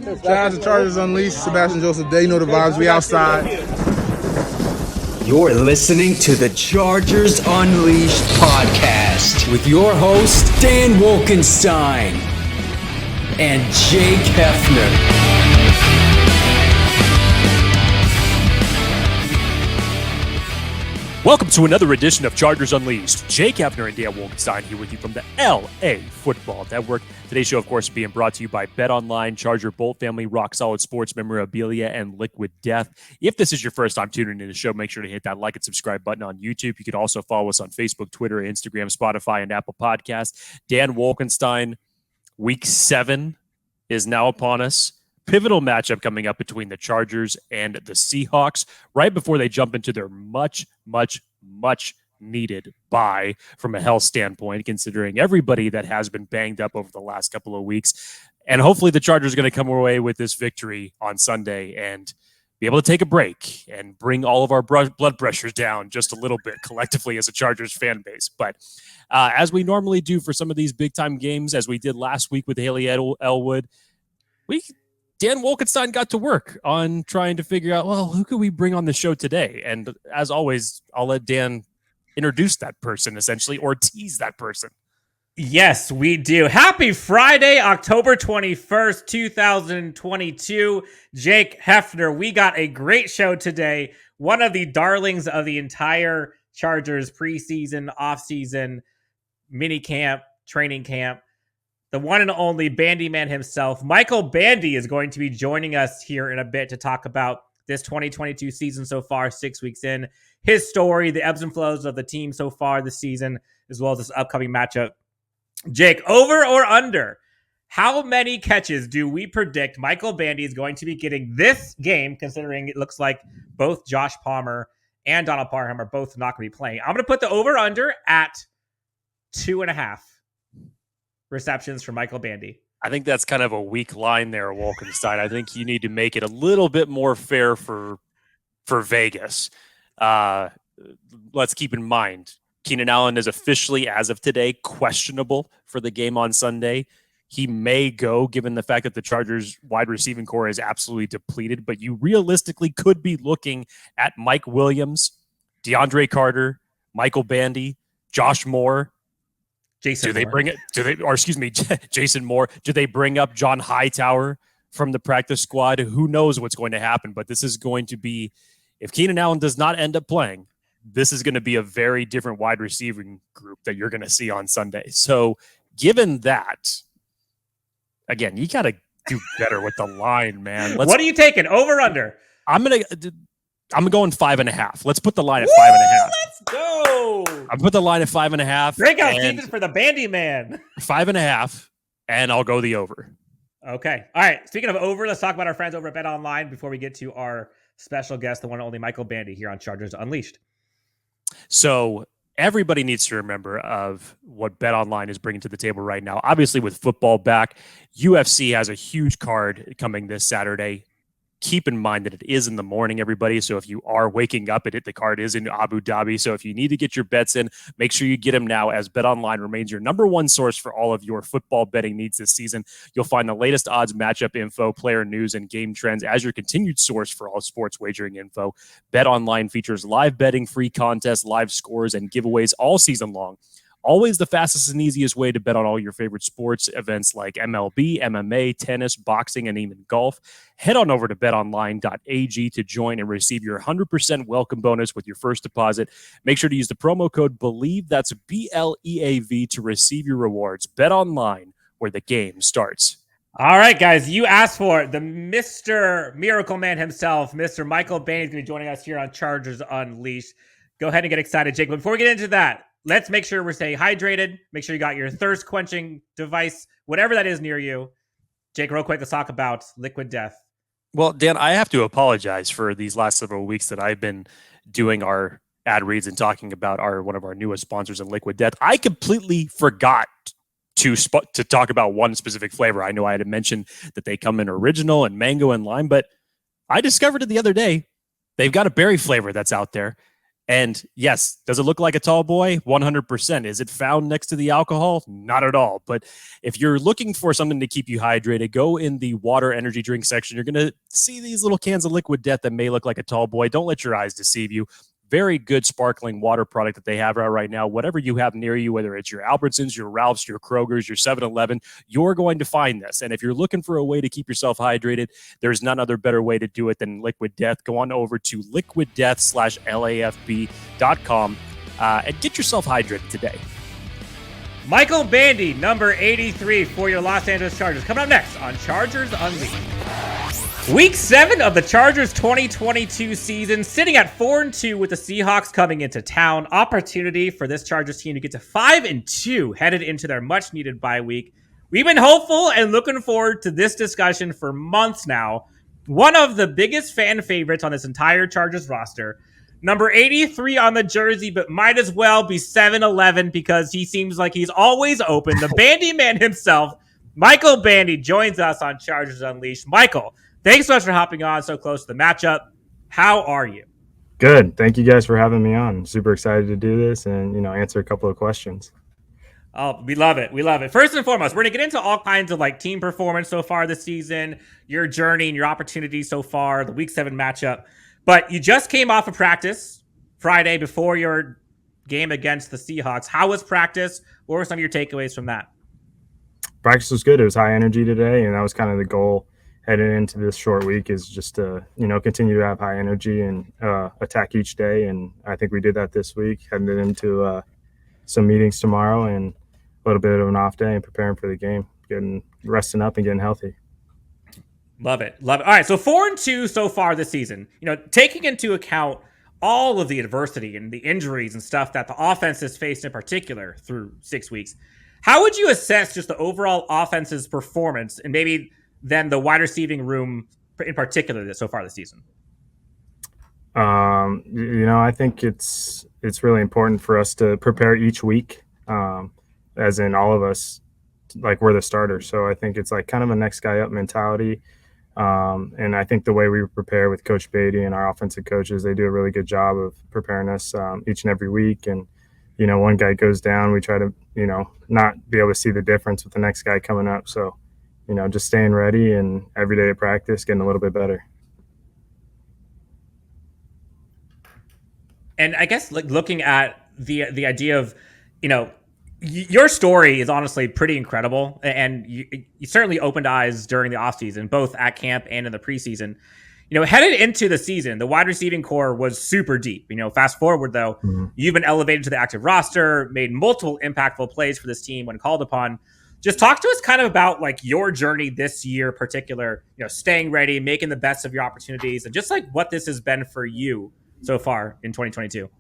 Shout out to Chargers Unleashed, Sebastian Joseph Day. You know the vibes, we outside. You're listening to the Chargers Unleashed podcast with your host, Dan Wolkenstein and Jake Hefner. Welcome to another edition of Chargers Unleashed. Jake Hefner and Dan Wolkenstein here with you from the LAFB Network. Today's show, of course, is being brought to you by BetOnline, Charger Bolt Family, Rock Solid Sports Memorabilia, and Liquid Death. If this is your first time tuning into the show, make sure to hit that like and subscribe button on YouTube. You can also follow us on Facebook, Twitter, Instagram, Spotify, and Apple Podcasts. Dan Wolkenstein, Week 7 is now upon us. Pivotal matchup coming up between the Chargers and the Seahawks right before they jump into their much needed bye from a health standpoint, considering everybody that has been banged up over the last couple of weeks. And hopefully the Chargers are going to come away with this victory on Sunday and be able to take a break and bring all of our blood pressures down just a little bit collectively as a Chargers fan base. But as we normally do for some of these big time games, as we did last week with Haley Elwood, Dan Wolkenstein got to work on trying to figure out, well, who could we bring on the show today? And as always, I'll let Dan introduce that person, essentially, or tease that person. Yes, we do. Happy Friday, October 21st, 2022. Jake Hefner, we got a great show today. One of the darlings of the entire Chargers preseason, offseason, mini camp, training camp. The one and only Bandy man himself, Michael Bandy, is going to be joining us here in a bit to talk about this 2022 season so far, 6 weeks in, his story, the ebbs and flows of the team so far this season, as well as this upcoming matchup. Jake, over or under? How many catches do we predict Michael Bandy is going to be getting this game, considering it looks like both Josh Palmer and Donald Parham are both not going to be playing? I'm going to put the over-under at 2.5. receptions for Michael Bandy. I think that's kind of a weak line there, Wolkenstein. I think you need to make it a little bit more fair for Vegas. Let's keep in mind, Keenan Allen is officially, as of today, questionable for the game on Sunday. He may go, given the fact that the Chargers wide receiving core is absolutely depleted, but you realistically could be looking at Mike Williams, DeAndre Carter, Michael Bandy, Josh Moore. Jason Moore. Do they bring up John Hightower from the practice squad? Who knows what's going to happen? But this is going to be, if Keenan Allen does not end up playing, this is going to be a very different wide receiving group that you're going to see on Sunday. So given that, again, you got to do better with the line, man. What are you taking? Over, under? I'm going 5.5. Let's put the line at 5.5. Let's go. I put the line at 5.5. Breakout season for the Bandy man. 5.5, and I'll go the over. Okay. All right. Speaking of over, let's talk about our friends over at BetOnline before we get to our special guest, the one and only Michael Bandy here on Chargers Unleashed. So everybody needs to remember of what BetOnline is bringing to the table right now. Obviously, with football back, UFC has a huge card coming this Saturday. Keep in mind that it is in the morning, everybody. So if you are waking up, the card is in Abu Dhabi. So if you need to get your bets in, make sure you get them now, as BetOnline remains your number one source for all of your football betting needs this season. You'll find the latest odds, matchup info, player news, and game trends as your continued source for all sports wagering info. BetOnline features live betting, free contests, live scores, and giveaways all season long. Always the fastest and easiest way to bet on all your favorite sports events like MLB, MMA, tennis, boxing, and even golf. Head on over to betonline.ag to join and receive your 100% welcome bonus with your first deposit. Make sure to use the promo code BELIEVE, that's BLEAV, to receive your rewards. BetOnline, where the game starts. All right, guys, you asked for it. The Mr. Miracle Man himself, Mr. Michael Bandy, is going to be joining us here on Chargers Unleashed. Go ahead and get excited, Jake. But before we get into that, let's make sure we're staying hydrated. Make sure you got your thirst quenching device, whatever that is near you. Jake, real quick, let's talk about Liquid Death. Well, Dan, I have to apologize for these last several weeks that I've been doing our ad reads and talking about one of our newest sponsors in Liquid Death. I completely forgot to talk about one specific flavor. I know I had mentioned that they come in original and mango and lime, but I discovered it the other day. They've got a berry flavor that's out there. And yes, does it look like a tall boy? 100%. Is it found next to the alcohol? Not at all. But if you're looking for something to keep you hydrated, go in the water energy drink section. You're going to see these little cans of Liquid Death that may look like a tall boy. Don't let your eyes deceive you. Very good sparkling water product that they have right now. Whatever you have near you, whether it's your Albertsons, your Ralphs, your Kroger's, your 7-Eleven, you're going to find this. And if you're looking for a way to keep yourself hydrated, there's none other better way to do it than Liquid Death. Go on over to liquiddeath.com and get yourself hydrated today. Michael Bandy, number 83 for your Los Angeles Chargers. Coming up next on Chargers Unleashed. Week 7 of the Chargers 2022 season, sitting at 4-2 with the Seahawks coming into town. Opportunity for this Chargers team to get to 5-2 headed into their much-needed bye week. We've been hopeful and looking forward to this discussion for months now. One of the biggest fan favorites on this entire Chargers roster. Number 83 on the jersey, but might as well be 7-11 because he seems like he's always open. The Bandy man himself, Michael Bandy, joins us on Chargers Unleashed. Michael, thanks so much for hopping on so close to the matchup. How are you? Good. Thank you guys for having me on. Super excited to do this and, answer a couple of questions. Oh, we love it. We love it. First and foremost, we're going to get into all kinds of team performance so far this season, your journey and your opportunities so far, the Week 7 matchup. But you just came off of practice Friday before your game against the Seahawks. How was practice? What were some of your takeaways from that? Practice was good. It was high energy today, and that was kind of the goal heading into this short week is just to, continue to have high energy and attack each day. And I think we did that this week, heading into some meetings tomorrow and a little bit of an off day and preparing for the game, resting up and getting healthy. Love it. Love it. All right. So 4-2 so far this season, taking into account all of the adversity and the injuries and stuff that the offense has faced in particular through 6 weeks. How would you assess just the overall offense's performance and maybe then the wide receiving room in particular so far this season? I think it's really important for us to prepare each week, as in all of us, like we're the starters. So I think it's kind of a next guy up mentality. And I think the way we prepare with Coach Beatty and our offensive coaches, they do a really good job of preparing us each and every week. And, one guy goes down, we try to, not be able to see the difference with the next guy coming up. So, just staying ready and every day at practice, getting a little bit better. And I guess looking at the idea of, your story is honestly pretty incredible. And you certainly opened eyes during the offseason, both at camp and in the preseason. Headed into the season, the wide receiving core was super deep. Fast forward, though, You've been elevated to the active roster, made multiple impactful plays for this team when called upon. Just talk to us kind of about your journey this year, particular, staying ready, making the best of your opportunities, and just what this has been for you so far in 2022.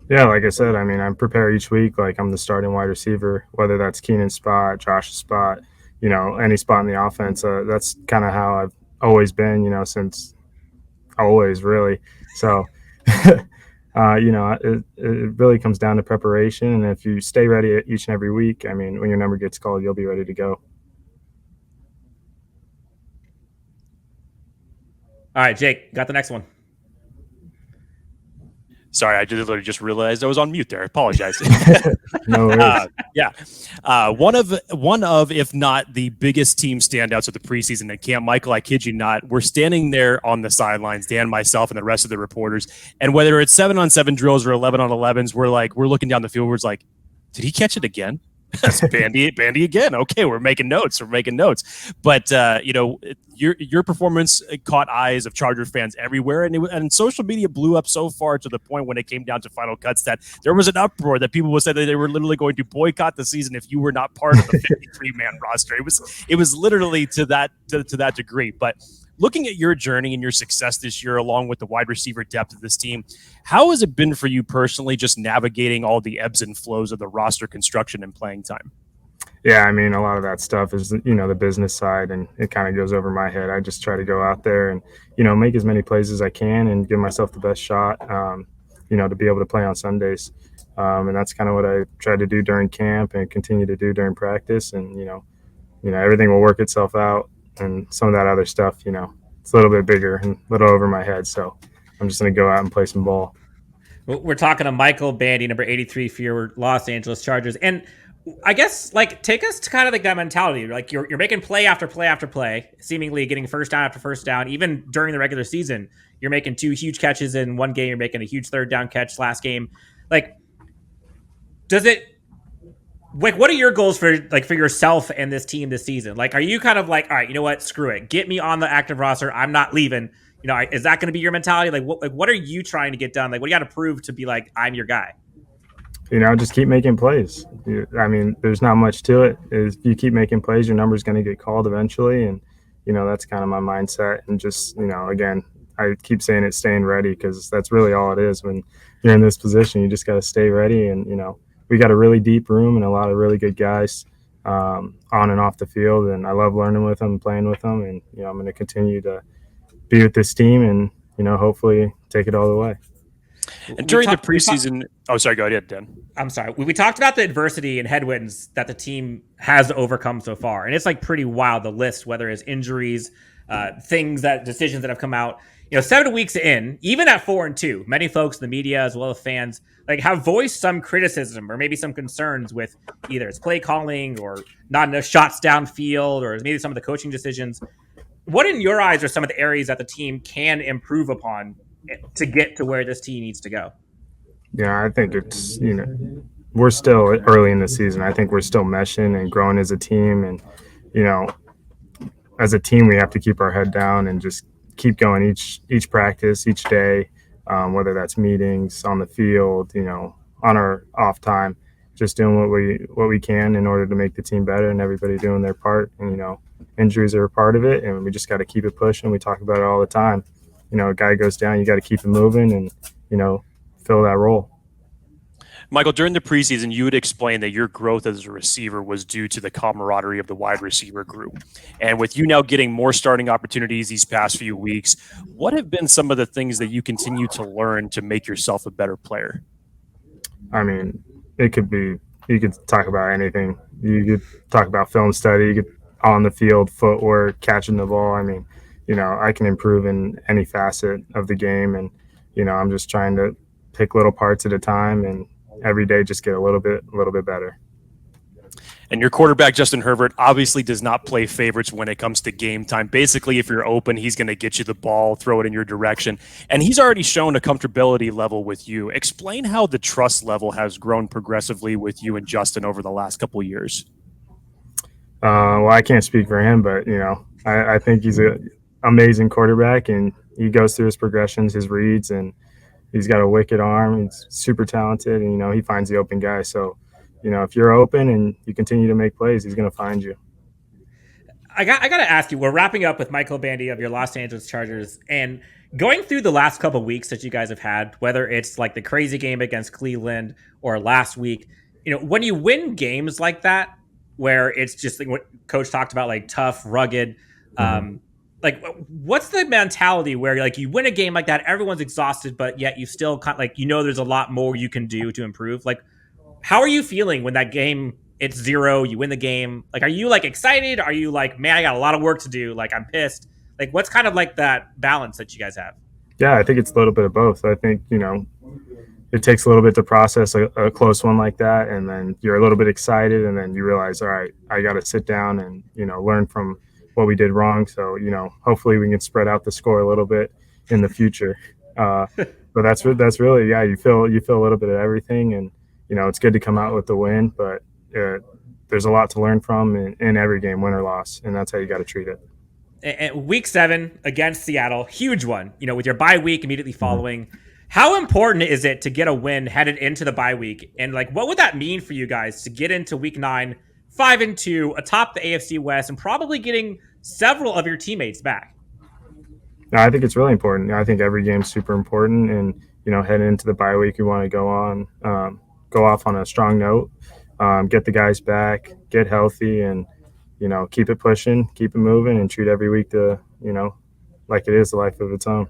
Yeah, like I said, I prepare each week like I'm the starting wide receiver, whether that's Keenan's spot, Josh's spot, any spot in the offense. That's kind of how I've always been, since always, really. So, it really comes down to preparation. And if you stay ready each and every week, when your number gets called, you'll be ready to go. All right, Jake, got the next one. Sorry, I literally just realized I was on mute there. I apologize. No worries. One of, if not the biggest team standouts of the preseason at camp, Michael, I kid you not, we're standing there on the sidelines, Dan, myself, and the rest of the reporters. And whether it's 7-on-7 drills or 11-on-11s, we're looking down the field. We're like, did he catch it again? That's Bandy again. Okay, we're making notes. But your performance caught eyes of Chargers fans everywhere, and social media blew up so far to the point when it came down to final cuts that there was an uproar that people would say that they were literally going to boycott the season if you were not part of the 53-man roster. It was literally to that degree. But looking at your journey and your success this year, along with the wide receiver depth of this team, how has it been for you personally, just navigating all the ebbs and flows of the roster construction and playing time? Yeah, a lot of that stuff is, the business side, and it kind of goes over my head. I just try to go out there and, make as many plays as I can and give myself the best shot, to be able to play on Sundays. And that's kind of what I try to do during camp and continue to do during practice. And, everything will work itself out. And some of that other stuff, it's a little bit bigger and a little over my head. So I'm just going to go out and play some ball. We're talking to Michael Bandy, number 83 for your Los Angeles Chargers. And I guess, like, take us to kind of like that mentality. Like, you're making play after play after play, seemingly getting first down after first down. Even during the regular season, you're making 2 huge catches in one game. You're making a huge third down catch last game. Like, what are your goals for yourself and this team this season? Like, are you kind of like, all right, you know what? Screw it. Get me on the active roster. I'm not leaving. You know, is that going to be your mentality? Like, what are you trying to get done? Like, what do you got to prove to be like, I'm your guy? You know, just keep making plays. I mean, there's not much to it. If you keep making plays, your number's going to get called eventually. And, you know, that's kind of my mindset. And just, you know, again, I keep saying it, staying ready, because that's really all it is. When you're in this position, you just got to stay ready. And, you know, we got a really deep room and a lot of really good guys on and off the field. And I love learning with them, playing with them. And, you know, I'm going to continue to be with this team and, you know, hopefully take it all the way. And during the preseason, sorry, go ahead, Dan. I'm sorry. We talked about the adversity and headwinds that the team has overcome so far. And it's like pretty wild, the list, whether it's injuries, decisions that have come out. You know, 7 weeks in, even at 4-2, many folks in the media as well as fans like have voiced some criticism or maybe some concerns with either its play calling or not enough shots downfield or maybe some of the coaching decisions. What in your eyes are some of the areas that the team can improve upon to get to where this team needs to go? Yeah, I think it's, you know, we're still early in the season. I think we're still meshing and growing as a team. And, you know, as a team, we have to keep our head down and just keep going each practice, each day, whether that's meetings on the field, you know, on our off time, just doing what we can in order to make the team better and everybody doing their part. And, you know, injuries are a part of it, and we just got to keep it pushing. We talk about it all the time. You know, a guy goes down, you got to keep it moving and, you know, fill that role. Michael, during the preseason, you would explain that your growth as a receiver was due to the camaraderie of the wide receiver group. And with you now getting more starting opportunities these past few weeks, what have been some of the things that you continue to learn to make yourself a better player? I mean, you could talk about anything. You could talk about film study, you could on the field, footwork, catching the ball. I mean, you know, I can improve in any facet of the game. And, you know, I'm just trying to pick little parts at a time and every day just get a little bit better. And your quarterback, Justin Herbert, obviously does not play favorites when it comes to game time. Basically, if you're open, he's going to get you the ball, throw it in your direction. And he's already shown a comfortability level with you. Explain how the trust level has grown progressively with you and Justin over the last couple of years. Well, I can't speak for him, but, you know, I think he's an amazing quarterback, and he goes through his progressions, his reads, and he's got a wicked arm. He's super talented, and, you know, he finds the open guy. So, you know, if you're open and you continue to make plays, he's going to find you. I got to ask you, we're wrapping up with Michael Bandy of your Los Angeles Chargers, and going through the last couple of weeks that you guys have had, whether it's like the crazy game against Cleveland or last week, you know, when you win games like that, where it's just like what Coach talked about, like tough, rugged, like what's the mentality where like you win a game like that, everyone's exhausted, but yet you still kind of like, you know, there's a lot more you can do to improve. Like, how are you feeling when that game, it's 0, you win the game? Like, are you like excited? Are you like, man, I got a lot of work to do, like I'm pissed? Like, what's kind of like that balance that you guys have? Yeah, I think it's a little bit of both. I think, you know, it takes a little bit to process a close one like that, and then you're a little bit excited, and then you realize, all right, I got to sit down and, you know, learn from what we did wrong. So, you know, hopefully we can spread out the score a little bit in the future. But that's really, yeah, you feel a little bit of everything, and, you know, it's good to come out with the win, but there's a lot to learn from in every game, win or loss, and that's how you got to treat it. And week 7 against Seattle, huge one, you know, with your bye week immediately following. How important is it to get a win headed into the bye week? And like, what would that mean for you guys to get into week 9, 5-2, atop the AFC West, and probably getting several of your teammates back? No, I think it's really important. I think every game's super important, and, you know, heading into the bye week, you want to go off on a strong note, get the guys back, get healthy, and, you know, keep it pushing, keep it moving, and treat every week to, you know, like it is a life of its own.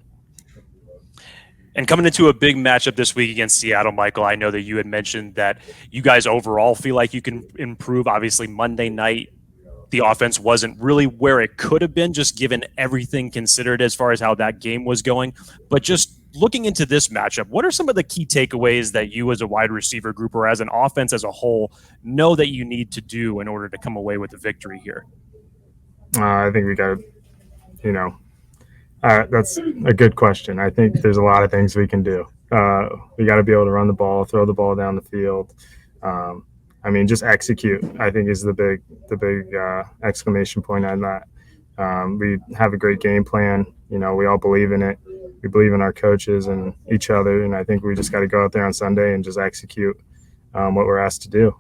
And coming into a big matchup this week against Seattle, Michael, I know that you had mentioned that you guys overall feel like you can improve. Obviously, Monday night, the offense wasn't really where it could have been, just given everything considered as far as how that game was going. But just looking into this matchup, what are some of the key takeaways that you as a wide receiver group or as an offense as a whole know that you need to do in order to come away with a victory here? I think we got to, that's a good question. I think there's a lot of things we can do. We got to be able to run the ball, throw the ball down the field. Just execute, I think, is the big exclamation point on that. We have a great game plan. We all believe in it. We believe in our coaches and each other. And I think we just got to go out there on Sunday and just execute what we're asked to do.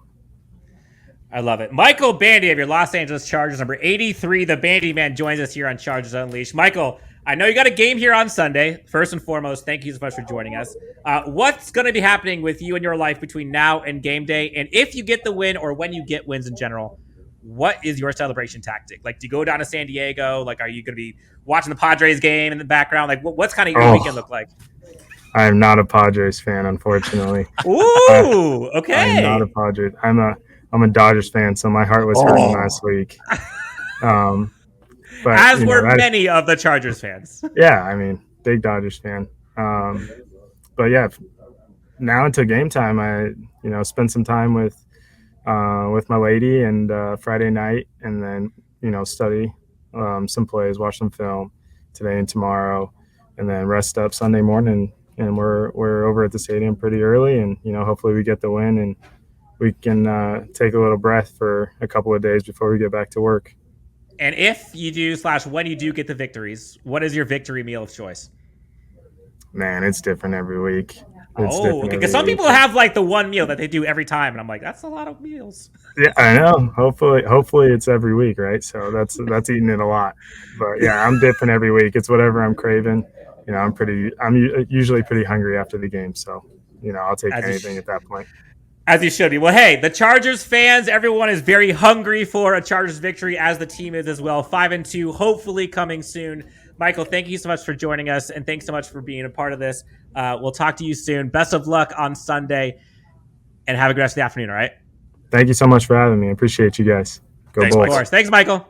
I love it. Michael Bandy of your Los Angeles Chargers, number 83. The Bandy Man joins us here on Chargers Unleashed. Michael, I know you got a game here on Sunday. First and foremost, thank you so much for joining us. What's going to be happening with you and your life between now and game day? And if you get the win, or when you get wins in general, what is your celebration tactic? Like, do you go down to San Diego? Like, are you going to be watching the Padres game in the background? Like, what's kind of your weekend look like? I am not a Padres fan, unfortunately. Ooh, okay. I'm not a Padres. I'm a Dodgers fan, so my heart was hurting last week. But, as were many of the Chargers fans. Yeah, big Dodgers fan. But yeah, now until game time, I spend some time with my lady and Friday night, and then study some plays, watch some film today and tomorrow, and then rest up Sunday morning. And we're over at the stadium pretty early, and hopefully we get the win and we can take a little breath for a couple of days before we get back to work. And if you do / when you do get the victories, what is your victory meal of choice? Man, it's different every week. Because some people have like the one meal that they do every time, and I'm like, that's a lot of meals. Yeah, I know. Hopefully it's every week, right? So that's eating it a lot. But yeah, I'm different every week. It's whatever I'm craving. I'm usually pretty hungry after the game, so I'll take anything at that point. As you should be. Well, hey, the Chargers fans, everyone is very hungry for a Chargers victory, as the team is as well. 5-2, hopefully coming soon. Michael, thank you so much for joining us, and thanks so much for being a part of this. We'll talk to you soon. Best of luck on Sunday, and have a good rest of the afternoon, all right? Thank you so much for having me. I appreciate you guys. Go Bulls. Of course. Thanks, Michael.